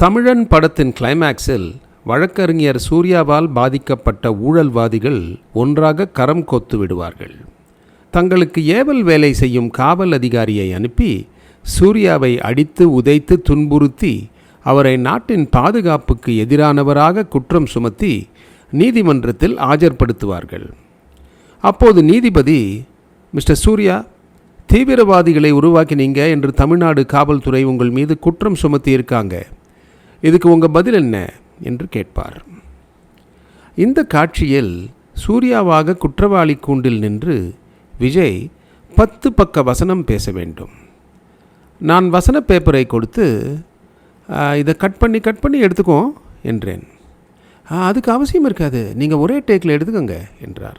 தமிழன் படத்தின் கிளைமேக்ஸில் வழக்கறிஞர் சூர்யாவால் பாதிக்கப்பட்ட ஊழல்வாதிகள் ஒன்றாக கரம் கோத்து விடுவார்கள். தங்களுக்கு ஏவல் வேலை செய்யும் காவல் அதிகாரியை அனுப்பி சூர்யாவை அடித்து உதைத்து துன்புறுத்தி அவரை நாட்டின் பாதுகாப்புக்கு எதிரானவராக குற்றம் சுமத்தி நீதிமன்றத்தில் ஆஜர்படுத்துவார்கள். அப்போது நீதிபதி, மிஸ்டர் சூர்யா, தீவிரவாதிகளை உருவாக்கினீங்க என்று தமிழ்நாடு காவல்துறை உங்கள் மீது குற்றம் சுமத்தி இருக்காங்க, இதுக்கு உங்கள் பதில் என்ன என்று கேட்பார். இந்த காட்சியில் சூர்யாவாக குற்றவாளி கூண்டில் நின்று விஜய் 10 பக்க வசனம் பேச வேண்டும். நான் வசன பேப்பரை கொடுத்து இதை கட் பண்ணி எடுத்துக்கோ என்றேன். அதுக்கு அவசியம் இருக்காது, நீங்கள் ஒரே டேக்கில் எடுத்துக்கோங்க என்றார்.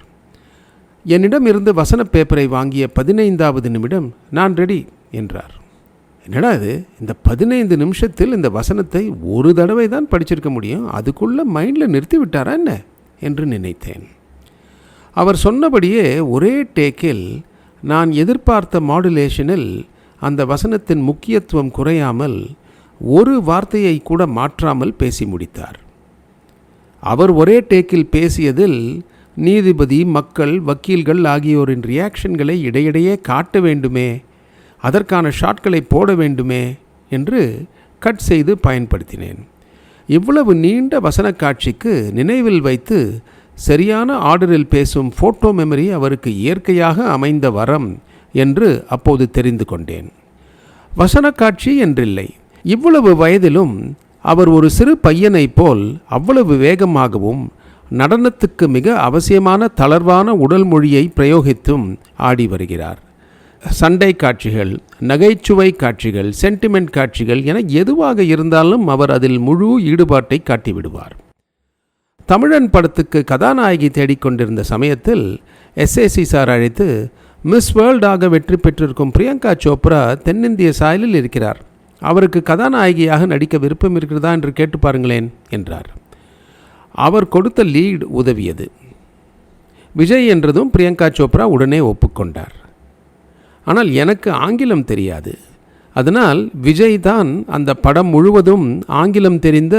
என்னிடம் இருந்து வசன பேப்பரை வாங்கிய 15வது நிமிடம் நான் ரெடி என்றார். என்னடா இது, இந்த 15 நிமிஷத்தில் இந்த வசனத்தை ஒரு தடவை தான் படிச்சிருக்க முடியும், அதுக்குள்ளே மைண்டில் நிறுத்தி விட்டாரா என்ன என்று நினைத்தேன். அவர் சொன்னபடியே ஒரே டேக்கில் நான் எதிர்பார்த்த மாடுலேஷனில் அந்த வசனத்தின் முக்கியத்துவம் குறையாமல் ஒரு வார்த்தையை கூட மாற்றாமல் பேசி முடித்தார். அவர் ஒரே டேக்கில் பேசியதில் நீதிபதி, மக்கள், வக்கீல்கள் ஆகியோரின் ரியாக்ஷன்களை இடையிடையே காட்ட வேண்டுமே, அதற்கான ஷாட்களை போட வேண்டுமே என்று கட் செய்து பயன்படுத்தினேன். இவ்வளவு நீண்ட வசன காட்சிக்கு நினைவில் வைத்து சரியான ஆர்டரில் பேசும் ஃபோட்டோ மெமரி அவருக்கு இயற்கையாக அமைந்த வரம் என்று அப்போது தெரிந்து கொண்டேன். வசன காட்சி என்றில்லை, இவ்வளவு வயதிலும் அவர் ஒரு சிறு பையனைப் போல் அவ்வளவு வேகமாகவும் நடனத்துக்கு மிக அவசியமான தளர்வான உடல் மொழியை பிரயோகித்தும் ஆடி வருகிறார். சண்டை காட்சிகள், நகைச்சுவை காட்சிகள், சென்டிமெண்ட் காட்சிகள் என எதுவாக இருந்தாலும் அவர் அதில் முழு ஈடுபாட்டை காட்டிவிடுவார். தமிழன் படத்துக்கு கதாநாயகி தேடிக்கொண்டிருந்த சமயத்தில் எஸ்ஏசி சார் அழைத்து, மிஸ் வேர்ல்டாக வெற்றி பெற்றிருக்கும் பிரியங்கா சோப்ரா தென்னிந்திய சாயலில் இருக்கிறார், அவருக்கு கதாநாயகியாக நடிக்க விருப்பம் இருக்கிறதா என்று கேட்டு பாருங்களேன் என்றார். அவர் கொடுத்த லீட் உதவியது. விஜய் என்றதும் பிரியங்கா சோப்ரா உடனே ஒப்புக்கொண்டார். ஆனால் எனக்கு ஆங்கிலம் தெரியாது. அதனால் விஜய் தான் அந்த படம் முழுவதும் ஆங்கிலம் தெரிந்த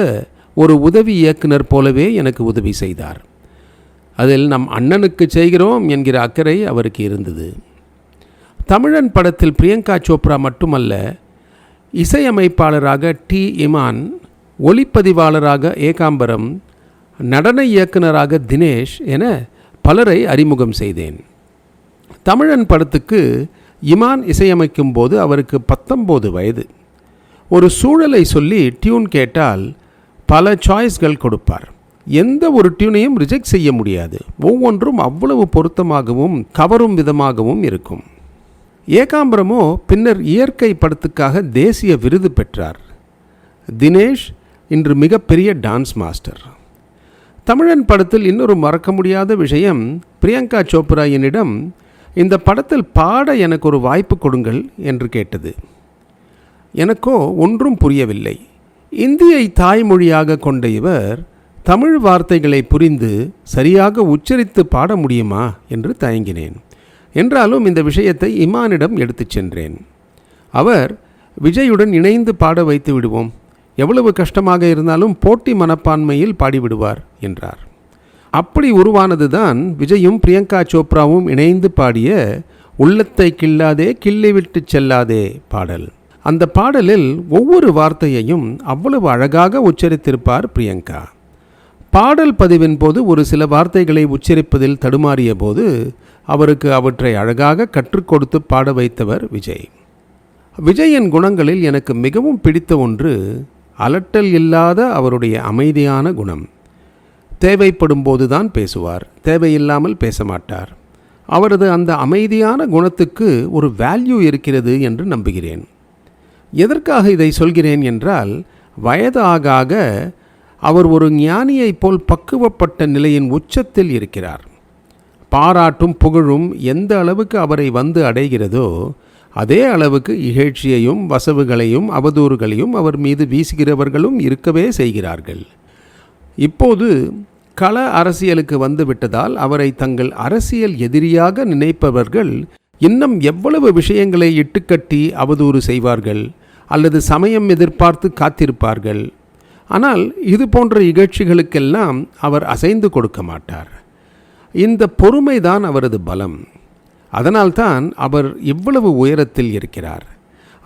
ஒரு உதவி இயக்குனர் போலவே எனக்கு உதவி செய்தார். அதில் நம் அண்ணனுக்கு செய்கிறோம் என்கிற அக்கறை அவருக்கு இருந்தது. தமிழன் படத்தில் பிரியங்கா சோப்ரா மட்டுமல்ல, இசையமைப்பாளராக டி. இமான், ஒளிப்பதிவாளராக ஏகாம்பரம், நடன இயக்குனராக தினேஷ் என பலரை அறிமுகம் செய்தேன். தமிழன் படத்துக்கு இமான் இசையமைக்கும் போது அவருக்கு 19 வயது. ஒரு சூழலை சொல்லி டியூன் கேட்டால் பல சாய்ஸ்கள் கொடுப்பார். எந்த ஒரு டியூனையும் ரிஜெக்ட் செய்ய முடியாது. ஒவ்வொன்றும் அவ்வளவு பொருத்தமாகவும் கவரும் விதமாகவும் இருக்கும். ஏகாம்பரமோ பின்னர் இயற்கை படத்துக்காக தேசிய விருது பெற்றார். தினேஷ் இன்று மிகப்பெரிய டான்ஸ் மாஸ்டர். தமிழன் படத்தில் இன்னொரு மறக்க முடியாத விஷயம், பிரியங்கா சோப்ரா என்னிடம் இந்த படத்தில் பாட எனக்கு ஒரு வாய்ப்பு கொடுங்கள் என்று கேட்டது. எனக்கோ ஒன்றும் புரியவில்லை. இந்தியை தாய்மொழியாக கொண்ட இவர் தமிழ் வார்த்தைகளை புரிந்து சரியாக உச்சரித்து பாட முடியுமா என்று தயங்கினேன். என்றாலும் இந்த விஷயத்தை இமானிடம் எடுத்துச் சென்றேன். அவர், விஜயுடன் இணைந்து பாட வைத்து விடுவோம், எவ்வளவு கஷ்டமாக இருந்தாலும் போட்டி மனப்பான்மையில் பாடிவிடுவார் என்றார். அப்படி உருவானது தான் விஜயும் பிரியங்கா சோப்ராவும் இணைந்து பாடிய உள்ளத்தை கிள்ளாதே கிள்ளி விட்டு செல்லாதே பாடல். அந்த பாடலில் ஒவ்வொரு வார்த்தையையும் அவ்வளவு அழகாக உச்சரித்திருப்பார் பிரியங்கா. பாடல் பதிவின் போது ஒரு சில வார்த்தைகளை உச்சரிப்பதில் தடுமாறிய போது அவருக்கு அவற்றை அழகாக கற்றுக் கொடுத்து பாட வைத்தவர் விஜய். விஜயின் குணங்களில் எனக்கு மிகவும் பிடித்த ஒன்று அலட்டல் இல்லாத அவருடைய அமைதியான குணம். தேவைப்படும் போதுதான் பேசுவார், தேவையில்லாமல் பேச மாட்டார். அவரது அந்த அமைதியான குணத்துக்கு ஒரு வேல்யூ இருக்கிறது என்று நம்புகிறேன். எதற்காக இதை சொல்கிறேன் என்றால், வயது ஆக ஆக அவர் ஒரு ஞானியைப் போல் பக்குவப்பட்ட நிலையின் உச்சத்தில் இருக்கிறார். பாராட்டும் புகழும் எந்த அளவுக்கு அவரை வந்து அடைகிறதோ அதே அளவுக்கு இகழ்ச்சியையும் வசவுகளையும் அவதூறுகளையும் அவர் மீது வீசுகிறவர்களும் இருக்கவே செய்கிறார்கள். இப்போது கள அரசியலுக்கு வந்துவிட்டதால் அவரை தங்கள் அரசியல் எதிரியாக நினைப்பவர்கள் இன்னும் எவ்வளவு விஷயங்களை இட்டுக்கட்டி அவதூறு செய்வார்கள் அல்லது சமயம் எதிர்பார்த்து காத்திருப்பார்கள். ஆனால் இது போன்ற இகழ்ச்சிகளுக்கெல்லாம் அவர் அசைந்து கொடுக்க மாட்டார். இந்த பொறுமைதான் அவரது பலம். அதனால்தான் அவர் இவ்வளவு உயரத்தில் இருக்கிறார்.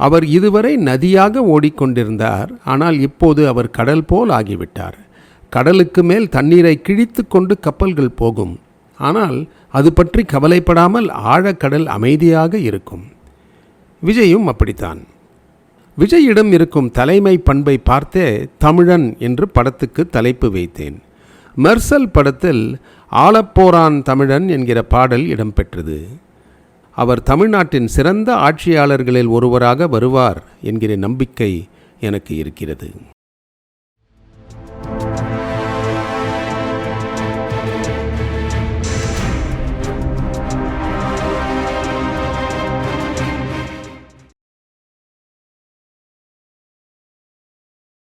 அவர் இதுவரை நதியாக ஓடிக்கொண்டிருந்தார். ஆனால் இப்போது அவர் கடல் போல் ஆகிவிட்டார். கடலுக்கு மேல் தண்ணீரை கிழித்து கொண்டு கப்பல்கள் போகும். ஆனால் அது பற்றி கவலைப்படாமல் ஆழக்கடல் அமைதியாக இருக்கும். விஜயும் அப்படித்தான். விஜயிடம் இருக்கும் தலைமை பண்பை பார்த்தே தமிழன் என்று படத்துக்கு தலைப்பு வைத்தேன். மெர்சல் படத்தில் ஆளப்போரான் தமிழன் என்கிற பாடல் இடம்பெற்றது. அவர் தமிழ்நாட்டின் சிறந்த ஆட்சியாளர்களில் ஒருவராக வருவார் என்கிற நம்பிக்கை எனக்கு இருக்கிறது.